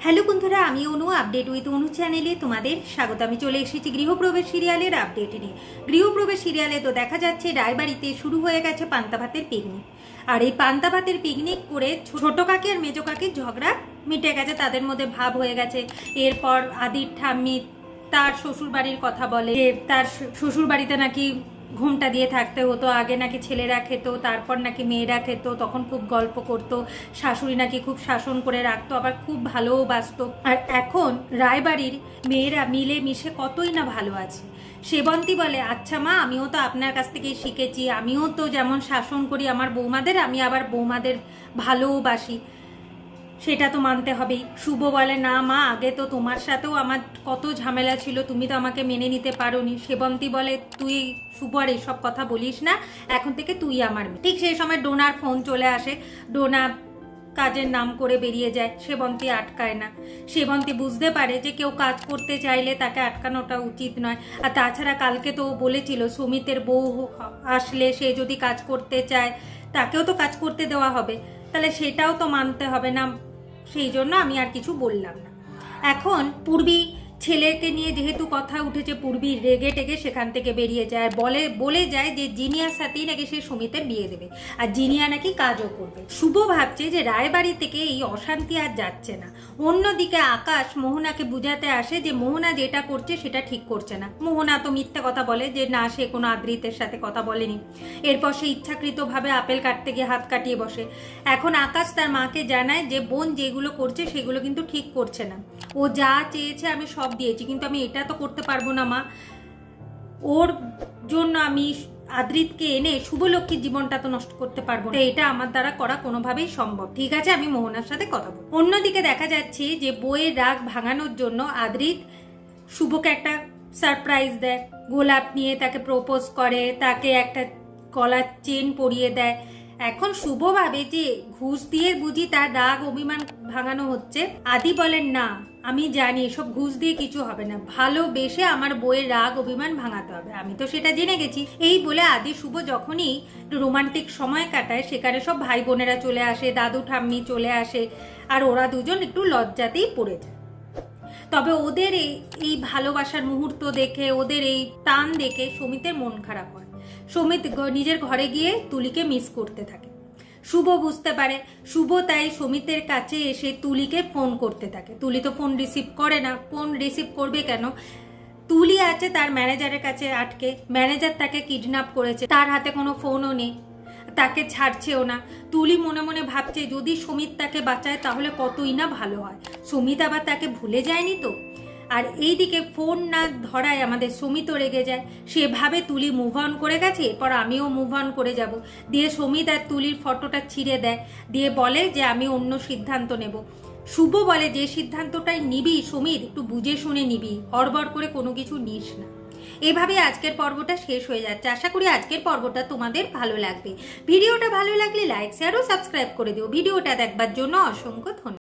Hello বন্ধুরা, আমি অনু update with অনু চ্যানেলে তোমাদের স্বাগত। আমি চলে এসেছি গৃহপ্রবেশ সিরিয়ালের আপডেট নিয়ে। গৃহপ্রবেশ সিরিয়ালে তো দেখা যাচ্ছে রায়বাড়িতে শুরু হয়ে গেছে পান্তা ভাতের পিকনিক। আর এই পান্তা ভাতের পিকনিক করে ছোট কাকি আর মেজো কাকির ঝগড়া মিটে গেছে, তাদের মধ্যে ভাব হয়ে গেছে। এরপর আদির ঠাম্মি তার শ্বশুর বাড়ির কথা বলে, তার শ্বশুর বাড়িতে নাকি ঘুমটা দিয়ে থাকতে হতো, আগে নাকি ছেলেরা খেত, তারপর নাকি মেয়েরা খেত, তখন খুব গল্প করতো, শাশুড়ি নাকি খুব শাসন করে রাখতো, আবার খুব ভালোও বাসতো। আর এখন রায়বাড়ির মেয়েরা মিলে মিশে কতই না ভালো আছে। সেবন্তী বলে, আচ্ছা মা, আমিও তো আপনার কাছ থেকেই শিখেছি, আমিও তো যেমন শাসন করি আমার বৌমাদের, আমি আবার বৌমাদের ভালোবাসি, সেটা তো মানতে হবেই। শুভ বলে, না মা, আগে তো তোমার সাথেও আমার কত ঝামেলা ছিল, তুমি তো আমাকে মেনে নিতে পারোনি। সেবন্তী বলে, তুই শুভ আর এইসব কথা বলিস না, এখন থেকে তুই আমার মেয়ে। ঠিক সেই সময় ডোনার ফোন চলে আসে, ডোনা কাজের নাম করে বেরিয়ে যায়, সেবন্তী আটকায় না। সেবন্তী বুঝতে পারে যে কেউ কাজ করতে চাইলে তাকে আটকানোটা উচিত নয়। আর তাছাড়া কালকে তো বলেছিল সুমিতের বউ আসলে সে যদি কাজ করতে চায় তাকেও তো কাজ করতে দেওয়া হবে, তাহলে সেটাও তো মানতে হবে না। সেই জন্য আমি আর কিছু বললাম না। এখন পূর্বী ছেলেকে নিয়ে যেহেতু কথা উঠেছে, পূর্বী রেগে টেগে সেখান থেকে বেরিয়ে যায়, বলে যায় যে জিনিয়ার সাথেই নাকি সে সুমিতের বিয়ে দেবে, আর জিনিয়া নাকি কাজও করবে। শুভ ভাবছে যে রায়বাড়ি থেকে এই অশান্তি আর যাচ্ছে না। অন্যদিকে আকাশ মোহনাকে বুঝাতে আসে যে মোহনা যেটা করছে সেটা ঠিক করছে না। মোহনা তো মিথ্যে কথা বলে যে না, সে কোনো আদ্রিতের সাথে কথা বলেনি। এরপর সে ইচ্ছাকৃতভাবে আপেল কাটতে গিয়ে হাত কাটিয়ে বসে। এখন আকাশ তার মাকে জানায় যে বোন যেগুলো করছে সেগুলো কিন্তু ঠিক করছে না, ও যা চেয়েছে আমি সব দিয়েছি, কিন্তু আমি এটা তো করতে পারবো না মা, ওর জন্য আমি আদ্রিতকে এনে শুভলক্ষ্মীর জীবনটা তো নষ্ট করতে পারবো না, এটা আমার দ্বারা করা কোনোভাবেই সম্ভব। ঠিক আছে, আমি মোহনার সাথে কথা বলবো। অন্যদিকে দেখা যাচ্ছে যে বইয়ের রাগ ভাঙানোর জন্য আদ্রিত শুভকে একটা সারপ্রাইজ দেয়, গোলাপ নিয়ে তাকে প্রপোজ করে, তাকে একটা গলার চেন পরিয়ে দেয়। এখন শুভ ভাবে যে ঘুষ দিয়ে বুঝি তার রাগ অভিমান ভাঙানো হচ্ছে। আদি বলেন, না, আমি জানি এসব ঘুষ দিয়ে কিছু হবে না, ভালোবেসে আমার বইয়ের রাগ অভিমান ভাঙাতে হবে, আমি তো সেটা জেনে গেছি। এই বলে আদি শুভ যখনই রোমান্টিক সময় কাটায় সেখানে সব ভাই বোনেরা চলে আসে, দাদু ঠাম্মি চলে আসে, আর ওরা দুজন একটু লজ্জাতেই পড়ে যায়। তবে ওদের এই ভালোবাসার মুহূর্ত দেখে, ওদের এই টান দেখে সুমিতের মন খারাপ হয়। সুমিত নিজের ঘরে গিয়ে তুলিকে মিস করতে থাকে। শুভ বুঝতে পারে, শুভ তাই সুমিতের কাছে এসে তুলিকে ফোন করতে থাকে। তুলি তো ফোন রিসিভ করে না, ফোন রিসিভ করবে কেন? তুলি আছে তার ম্যানেজারের কাছে আটকে, ম্যানেজার তাকে কিডন্যাপ করেছে, তার হাতে কোনো ফোনও নেই, তাকে ছাড়ছেও না। তুলি মনে মনে ভাবছে যদি সুমিত তাকে বাঁচায় তাহলে কতই না ভালো হয়, সুমিত আবার তাকে ভুলে যায়নি তো। আর এইদিকে ফোন না ধরায় আমাদের সুমিতও রেগে যায়, সেভাবে তুলি মুভ অন করে গেছে, এরপর আমিও মুভ অন করে যাব। দিয়ে সুমিত আর তুলির ফটোটা ছিঁড়ে দেয়, দিয়ে বলে যে আমি অন্য সিদ্ধান্ত নেব। শুভ বলে, যে সিদ্ধান্তটাই নিবি সুমিত একটু বুঝে শুনে নিবি, হড়বড় করে কোনো কিছু নিস না। এভাবে আজকের পর্বটা শেষ হয়ে যাচ্ছে। আশা করি আজকের পর্বটা তোমাদের ভালো লাগবে। ভিডিওটা ভালো লাগলে লাইক, শেয়ার ও সাবস্ক্রাইব করে দিও। ভিডিওটা দেখবার জন্য অসংখ্য ধন্যবাদ।